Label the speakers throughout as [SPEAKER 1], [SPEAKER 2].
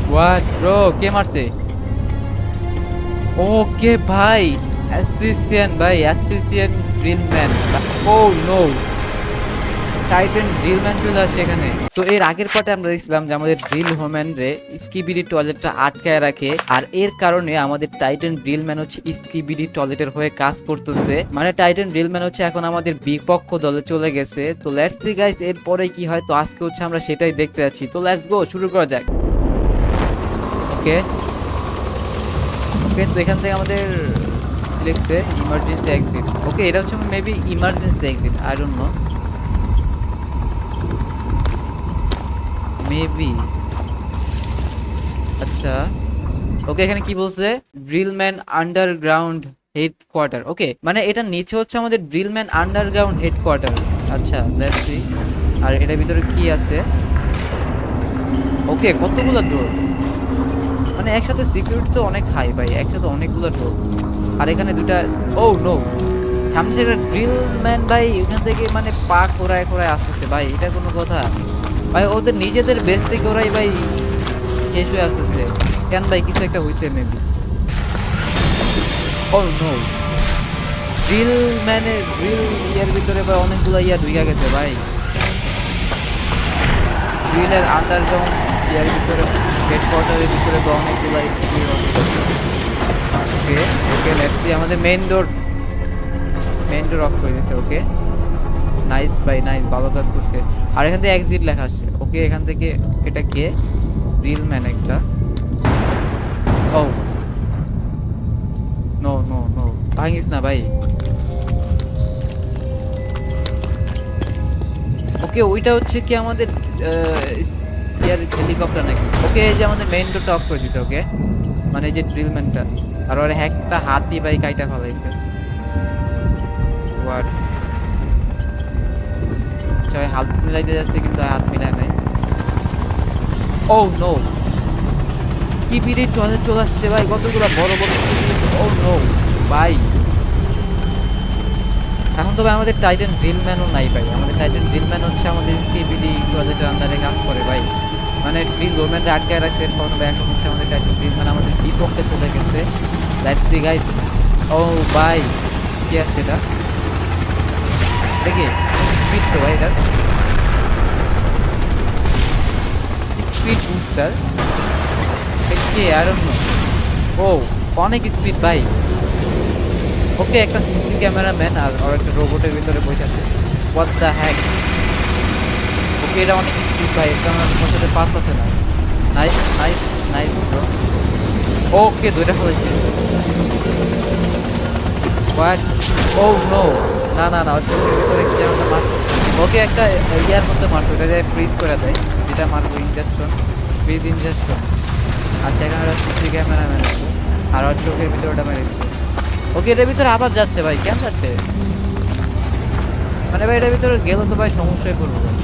[SPEAKER 1] What bro, কে মারছে? ওকে ভাই, অ্যাসিসিয়ান ভাই, অ্যাসিসিয়ান ড্রিলম্যান। ও নো, টাইটান ড্রিলম্যান চলে আসছে এখানে। তো এর আগের পার্টে আমরা দেখছিলাম যে আমাদের ড্রিল হোম্যান রে স্কিবিডি টয়লেটটা আটকায় রাখে, আর এর কারণে আমাদের টাইটান ড্রিলম্যান হচ্ছে স্কিবিডি টয়লেটের হয়ে কাজ করতেছে। মানে টাইটান ড্রিলম্যান হচ্ছে এখন আমাদের বিপক্ষ দলে চলে গেছে। তো লেটস সি গাইস এরপরে কি হয়, তো আজকে হচ্ছে আমরা সেটাই দেখতে যাচ্ছি। তো লেটস গো, শুরু করা যাক। ওকে ওকে, তো এখান থেকে আমাদের লিখছে ইমার্জেন্সি এক্সিট। ওকে, এটা হচ্ছে maybe emergency exit, I don't no, maybe. আচ্ছা, ওকে, এখানে কি বলছে? ড্রিলম্যান আন্ডারগ্রাউন্ড হেডকোয়ার্টার। ওকে, মানে এটা নিচে হচ্ছে আমাদের ড্রিলম্যান আন্ডারগ্রাউন্ড হেডকোয়ার্টার। আচ্ছা, লেটস সি। আর এটার ভিতরে কি আছে? ওকে, কতগুলো ডোর, মানে একসাথে সিকিউরিটি তো অনেক হাই ভাই, একসাথে অনেকগুলো ডোর। আর এখানে দুটা, ও নো, সামনে থেকে ড্রিলম্যান ভাই এখান থেকে মানে পা কোরায় কোরায় আসতেছে ভাই, এটা কোনো কথা? ভাই ওদের নিজেদের বেস থেকে ওরাই ভাই শেষ হয়ে আসতেছে। কেন ভাই, কিছু একটা হইছে মেবি। ও নো, ড্রিল মানে ড্রিল ইয়ার ভিতরে ভাই অনেকগুলো ইয়া ঢুকে গেছে ভাই। ড্রিলের আন্ডারগ্রাউন্ড ইয়ার ভিতরে, হেডকোয়ার্টারের ভিতরে তো অনেকগুলো। ওকে ওকে, লেটস সি। আমাদের মেইন ডোর অফ করে দিয়েছে। ওকে, নাইস ভাই, নাইস, ভালো কাজ করছে। আর এখান থেকে এক্সিট লেখা আসছে। ওকে, এখান থেকে এটা কে? ড্রিল ম্যান একটা। ও নো নো নো, ভাঙিস না ভাই। ওকে, ওইটা হচ্ছে কি আমাদের ইয়ার হেলিকপ্টার নাকি? ওকে, এই যে আমাদের মেইন ডোরটা অফ করে দিছে। ওকে, মানে এই যে ড্রিলম্যানটা, আর ওর একটা হাতি ভাই কাইটা ফেলাইছে। হোয়াট? আচ্ছা, ওই হাত মিলাইতে যাচ্ছে কিন্তু হাত মিলায় নাই। ও নো, স্কিবিডি টয়লেট চলে আসছে ভাই, কতগুলো বড় বড়। ও নো ভাই, এখন তো ভাই আমাদের টাইটান ড্রিলম্যানও নাই ভাই। আমাদের টাইটান ড্রিলম্যান হচ্ছে আমাদের স্কিবিডি টয়লেটের আন্ডারে কাজ করে ভাই। মানে ড্রিল রোম্যানরা আটকায় রাখছে, এর কারণে ভাই এখন হচ্ছে আমাদের টাইটান ড্রিলম্যান আমাদের বিপক্ষে চলে গেছে। That's the guys. ও ভাই, কি আসছে এটা? দেখি, স্পিড তো ভাই এটা, স্পিড বুস্টার। কি আর ও, অনেক স্পিড ভাই। ওকে, একটা সিসি ক্যামেরাম্যান আর ওর একটা রোবটের ভিতরে বসে আছে। What the heck? ওকে, এটা অনেক স্পিড ভাই, এটা আমার তোমার সাথে পারতেছে না। Nice nice nice bro. Okay, দুইটা ফেলেছি। হোয়াট? ও নো, না না না, ওর চোখের ভিতরে কি যেন একটা মারছে। ওকে, একটা ইয়ার মধ্যে মারছে, ওটা দিয়ে ফ্রিজ করে দেয়। যেটা মারবো ইনজেকশন, ফ্রিজ ইনজেকশন। আচ্ছা, এখানে একটা সিসি ক্যামেরাম্যান আছে, আর ওর চোখের ভিতরে ওটা মেরে দিচ্ছে। ওকে, এটার ভিতরে আবার যাচ্ছে ভাই, কেন যাচ্ছে? মানে ভাই এটার ভিতরে গেলে তো ভাই সমস্যায় পড়বো ভাই।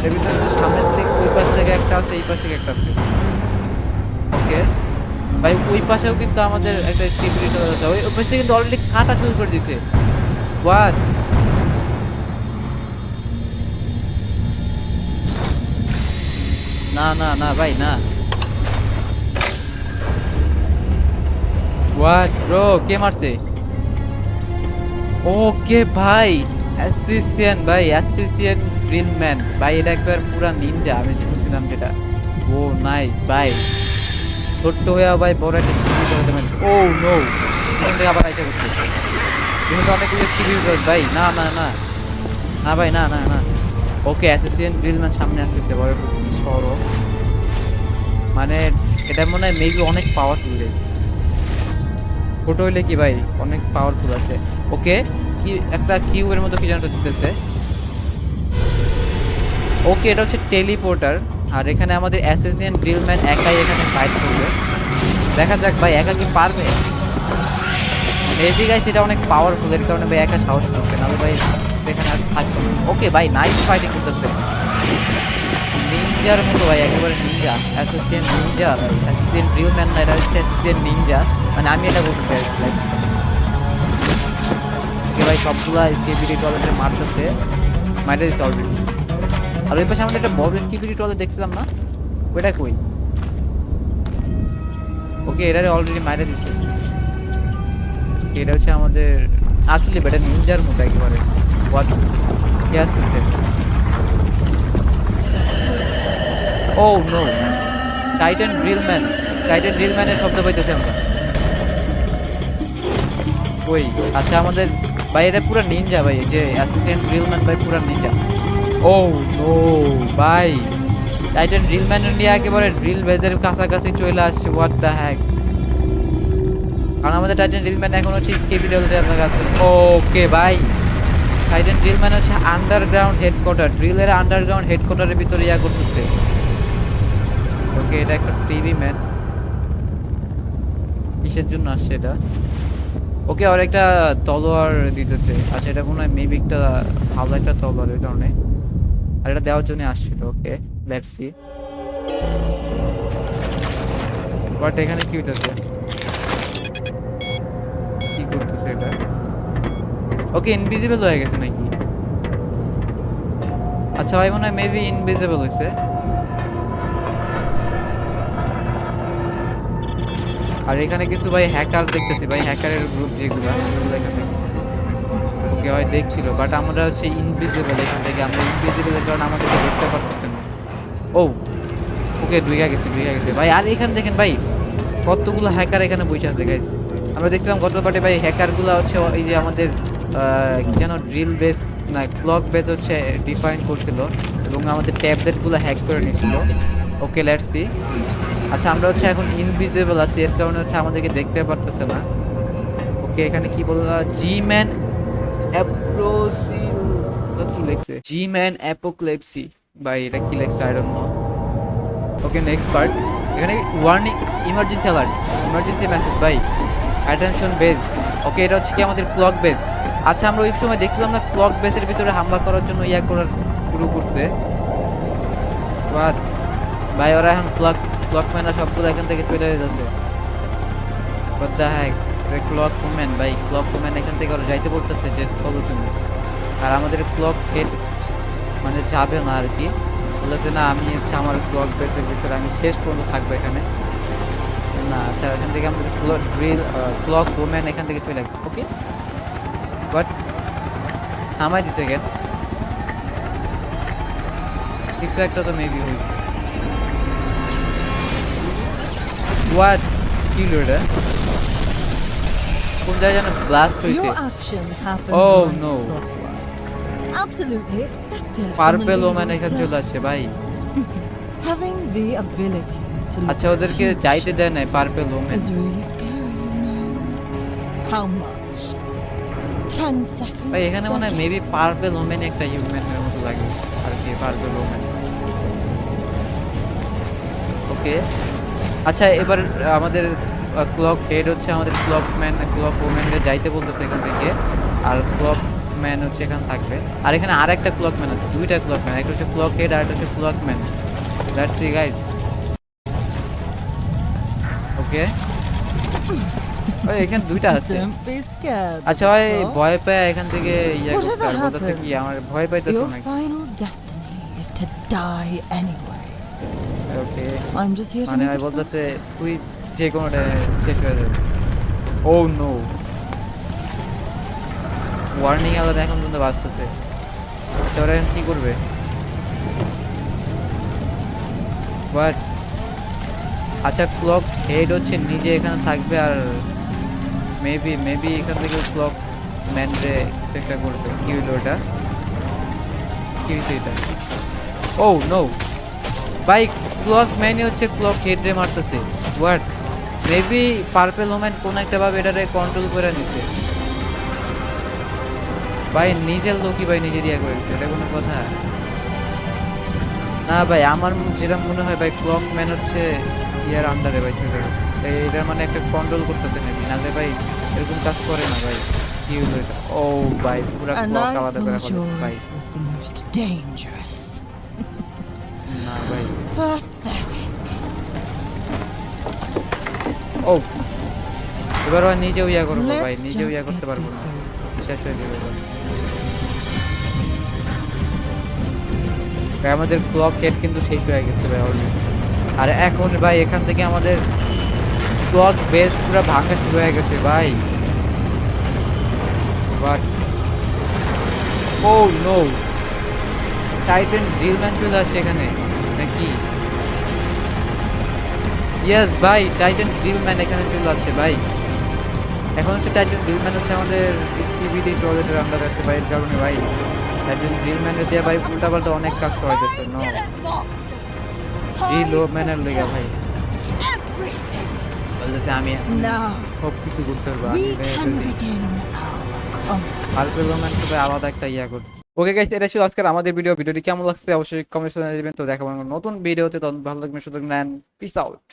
[SPEAKER 1] এর ভিতরে তো সামনের থেকে ওই পাশ থেকে একটা আছে, এই পাশ থেকে একটা আছে। ওকে ভাই, ওই পাশেও কিন্তু আমাদের একটা স্টিবিলিটি আছে, ওই ওই পাশে কিন্তু অলরেডি কাটা শুরু করে দিয়েছে। হোয়াট? না না না ভাই, না। হোয়াট ব্রো, কে মারছে? ওকে ভাই, অ্যাসিসিয়ান ভাই, অ্যাসিসিয়ান ড্রিলম্যান ভাই, এটা একবার পুরা নিনজা আমি শুনছিলাম যেটা। ও নাইস ভাই, ছোট্ট হয়ে ভাই বড় একটা স্কিল করতে পারেন। ও নো, এখান থেকে আবার আইসা করছে। তুমি তো অনেকগুলো স্কিল ইউজ করো ভাই। না না না না ভাই, না না না। ওকে, অ্যাসিসিয়ান ড্রিলম্যান সামনে আসতেছে, বড় সরো। মানে এটা মনে হয় মেবি অনেক পাওয়ারফুল গেছে। ছোট হইলে কি ভাই, অনেক পাওয়ারফুল আছে। ওকে, কি একটা কিউবের মতো কি যেন একটা দিতেছে। ওকে, এটা হচ্ছে টেলিপোর্টার। আর এখানে আমাদের অ্যাসেসিয়ান ড্রিলম্যান একাই এখানে ফাইট করবে। দেখা যাক ভাই একা কি পারবে। মেবি গাইস এটা অনেক পাওয়ারফুল, এর কারণে ভাই একা সাহস করছে না ভাই, এখানে আর থাকবে না। ওকে ভাই, নাইস ফাইটিং করতেছে, নিনজার মতো ভাই, একেবারে নিনজা, অ্যাসেসিয়ান নিনজা ভাই, অ্যাসেসিয়ান ড্রিলম্যান না, এটা হচ্ছে অ্যাসেসিয়ান নিনজা। মানে আমি এটা বলতে চাই লাইক। ওকে ভাই, সবগুলা স্কেবিডি টয়লেটে মারতেছে, মাইরে দিচ্ছে অলরেডি। আর ওই পাশে আমাদের একটা বড় স্কিপিডি টয়লেট দেখছিলাম না, ওইটা কই? ওকে এটারে অলরেডি মাইরে দিছে। এটা হচ্ছে আমাদের আসলে বেটা নিনজার মতো একেবারে। হোয়াট কে আসতেছে? ও নো, টাইটান ড্রিলম্যান। টাইটান ড্রিলম্যানের শব্দ পাইতেছি আমরা। ওই আচ্ছা আমাদের ভাই এটা পুরো নিনজা ভাই, এই যে অ্যাসিস্ট্যান্ট ড্রিলম্যান ভাই পুরো নিনজা। ও নো ভাই, টাইটান ড্রিলম্যান নিয়ে একেবারে ড্রিল বেজের কাছাকাছি চলে আসছে। What the heck. কারণ আমাদের টাইটান ড্রিলম্যান এখন হচ্ছে ক্যাপিটালে আপনার কাছে। ওকে ভাই, টাইটান ড্রিলম্যান হচ্ছে আন্ডারগ্রাউন্ড হেডকোয়ার্টার, ড্রিলের আন্ডারগ্রাউন্ড হেডকোয়ার্টারের ভিতরে ইয়া করতেছে। ওকে এটা একটা টিভি ম্যান, কিসের জন্য আসছে এটা? ওকে আর একটা তলোয়ার দিতেছে। আচ্ছা এটা মনে হয় মেবি একটা ভালো একটা তলোয়ার, এই কারণে আর এটা দেওয়ার জন্য আসছিল। ওকে লেটস সি বাট এখানে কি হইতেছে, কি করতেছে এটা? ওকে ইনভিজিবল হয়ে গেছে নাকি? আচ্ছা ভাই মনে হয় মেবি ইনভিজিবল হয়েছে। আর এখানে কিছু ভাই হ্যাকার দেখতেছি ভাই, হ্যাকারের গ্রুপ যেগুলো সেগুলো এখানে দেখতেছি। ওকে হয় দেখছিল বাট আমরা হচ্ছে ইনভিজিবল, এখান থেকে আমরা ইনভিজিবল এর কারণে আমাদেরকে দেখতে পারতেছে না। ও ওকে ঢুকে গেছে, ঢুকে গেছে ভাই। আর এখানে দেখেন ভাই কতগুলো হ্যাকার এখানে বসে আছে গাইস। আমরা দেখছিলাম গত পার্টে ভাই হ্যাকারগুলো হচ্ছে এই যে আমাদের কি যেন ড্রিল বেস না ক্লক বেস হচ্ছে ডিফাইন করছিল এবং আমাদের ট্যাবলেটগুলো হ্যাক করে নিয়েছিল। Okay let's see. আচ্ছা আমরা হচ্ছে এখন ইনভিজিবল আছি, এর কারণে হচ্ছে আমাদেরকে দেখতে পারতেছে না। ওকে এখানে কি বললা, জি ম্যান অ্যাপ্রোসিল, তো কি লেখছে জি ম্যান অ্যাপোক্লিপসি ভাই, এটা কি লেখছে I don't know. Okay next part, এখানে warning emergency alert, emergency message ভাই, অ্যাটেনশন বেজ। ওকে এটা হচ্ছে কি আমাদের ক্লক বেজ। আচ্ছা আমরা ওই সময় দেখছিলাম না ক্লক বেজের ভিতরে হামলা করার জন্য ইয়া করার শুরু করতে। বাট ভাই ওরা এখন ক্লক ক্লক ম্যান সবগুলো এখান থেকে চলে যাচ্ছে। But the heck, clock woman ভাই, ক্লক ওম্যান এখান থেকে ওরা যাইতে বলতেছে যে চলো তুমি। আর আমাদের ক্লক হেড মানে যাবে না আর কি, বলেছে না আমি হচ্ছে আমার ক্লক বেসের ভিতরে আমি শেষ পর্যন্ত থাকবো এখানে না। আচ্ছা এখান থেকে আমাদের ক্লক ওম্যান এখান থেকে চলে আসছে। ওকে বাট নামাই দিছে কেন, কিছু একটা তো মেবি হয়েছে। হোয়াট কি হলো এটা, কোন জায়গায় যেন ব্লাস্ট হয়েছে?
[SPEAKER 2] Your actions happen
[SPEAKER 1] Oh,
[SPEAKER 2] like
[SPEAKER 1] no.
[SPEAKER 2] clockwork. Absolutely expected. from a
[SPEAKER 1] purple
[SPEAKER 2] lady
[SPEAKER 1] woman
[SPEAKER 2] of
[SPEAKER 1] এখানে চলে আসছে
[SPEAKER 2] purpose.
[SPEAKER 1] ভাই।
[SPEAKER 2] Having the ability to look
[SPEAKER 1] আচ্ছা
[SPEAKER 2] at the
[SPEAKER 1] ওদেরকে যাইতে
[SPEAKER 2] future
[SPEAKER 1] দেয় নাই purple woman.
[SPEAKER 2] is really scary, you know. How much? 10 seconds.
[SPEAKER 1] ভাই এখানে মনে হয় মেবি
[SPEAKER 2] seconds?
[SPEAKER 1] পার্পেল ওম্যান একটা হিউম্যানের মতো লাগে আর কি, পার্পেল ওম্যান। ওকে আচ্ছা এবার আমাদের ক্লক হেড হচ্ছে আমাদের ক্লক ম্যান, ক্লক ওম্যানকে যাইতে বলতেছে এখান থেকে, আর ক্লক ম্যান হচ্ছে এখানে থাকবে। আর এখানে আরেকটা ক্লক ম্যান আছে, দুইটা ক্লক ম্যান, একটা হচ্ছে ক্লক হেড আর একটা হচ্ছে clock man. That's it guys. Okay ওই এখানে দুইটা আছে।
[SPEAKER 2] Don't be scared.
[SPEAKER 1] আচ্ছা ভাই
[SPEAKER 2] little
[SPEAKER 1] ভয় পায় এখান থেকে ইয়া করতে,
[SPEAKER 2] Whatever
[SPEAKER 1] আর বলতেছে কি
[SPEAKER 2] happens,
[SPEAKER 1] আমার ভয় পাইতেছে
[SPEAKER 2] Your
[SPEAKER 1] নাকি।
[SPEAKER 2] final destiny is to die anyway.
[SPEAKER 1] Okay
[SPEAKER 2] I'm just here to
[SPEAKER 1] মানে
[SPEAKER 2] make
[SPEAKER 1] ভাই
[SPEAKER 2] it
[SPEAKER 1] বলতেছে
[SPEAKER 2] faster.
[SPEAKER 1] তুই যে কোনোটা শেষ হয়ে যাবে। ও নো, ওয়ার্নিং অ্যালার্ম এখন পর্যন্ত বাজতেছে। আচ্ছা ওরা এখন কি করবে? বাট আচ্ছা ক্লক হেড হচ্ছে নিজে এখানে থাকবে আর মেবি এখান থেকে ক্লক ম্যানরে কিছু একটা করবে। কি হইলো ওটা, কি হইছে এটা? ও নো ভাই, ক্লক ম্যানই হচ্ছে ক্লক হেড রে মারতেছে। হোয়াট, মেবি পার্পেল ওম্যান কোন একটা ভাবে এটারে কন্ট্রোল করে নিছে ভাই, নিজের লোকই ভাই নিজে দিয়া করেছে, এটা কোনো কথা না ভাই। আমার যেটা মনে হয় ভাই ক্লক ম্যান হচ্ছে ইয়ার আন্ডারে ভাই চলে গেছে। এটার মানে একটা কন্ট্রোল করতেছে নাকি, নাহলে ভাই এরকম কাজ করে না ভাই। কি হলো এটা? ও ভাই পুরা
[SPEAKER 2] And
[SPEAKER 1] ক্লক
[SPEAKER 2] I
[SPEAKER 1] আলাদা করে
[SPEAKER 2] thought
[SPEAKER 1] ফেলেছে ভাই।
[SPEAKER 2] yours was the most dangerous.
[SPEAKER 1] না ভাই,
[SPEAKER 2] Pathetic.
[SPEAKER 1] ও এবার আর নিজেও ইয়া করবো ভাই,
[SPEAKER 2] Let's
[SPEAKER 1] নিজেও
[SPEAKER 2] just
[SPEAKER 1] ইয়া
[SPEAKER 2] get
[SPEAKER 1] করতে পারবো
[SPEAKER 2] this
[SPEAKER 1] না,
[SPEAKER 2] over.
[SPEAKER 1] শেষ হয়ে যাবে ভাই। ভাই আমাদের ক্লক হেড কিন্তু শেষ হয়ে গেছে ভাই অলরেডি। আর এখন ভাই এখান থেকে আমাদের ব্লক বেস পুরো ভাঙা শুরু হয়ে গেছে ভাই। বাট ও নো, টাইটান ড্রিলম্যান চলে আসছে এখানে নাকি? ইয়েস ভাই, টাইটান ড্রিলম্যান এখানে চলে আসছে ভাই। এখন হচ্ছে টাইটান ড্রিলম্যান হচ্ছে আমাদের স্কিবিডি টয়লেটের আন্ডার আছে ভাই, এর কারণে ভাই টাইটান ড্রিলম্যানের দিয়ে ভাই উল্টাপাল্টা অনেক কাজ করা যাচ্ছে। নো, এই লো ম্যানের লেগে ভাই
[SPEAKER 2] Everything.
[SPEAKER 1] বলতেছে আমি
[SPEAKER 2] Now
[SPEAKER 1] সব কিছু করতে পারবো। আমি
[SPEAKER 2] we can begin our conquest.
[SPEAKER 1] হাল্কের রোম্যান তো ভাই আলাদা একটা ইয়া করছে। ওকে গাইস, এটা ছিল আজকের আমাদের ভিডিও। ভিডিওটি কেমন লাগছে অবশ্যই কমেন্ট করে দিবেন। তো দেখা হবে নতুন ভিডিওতে, তখন ভালো থাকবেন, সুযোগ নেন, পিস আউট।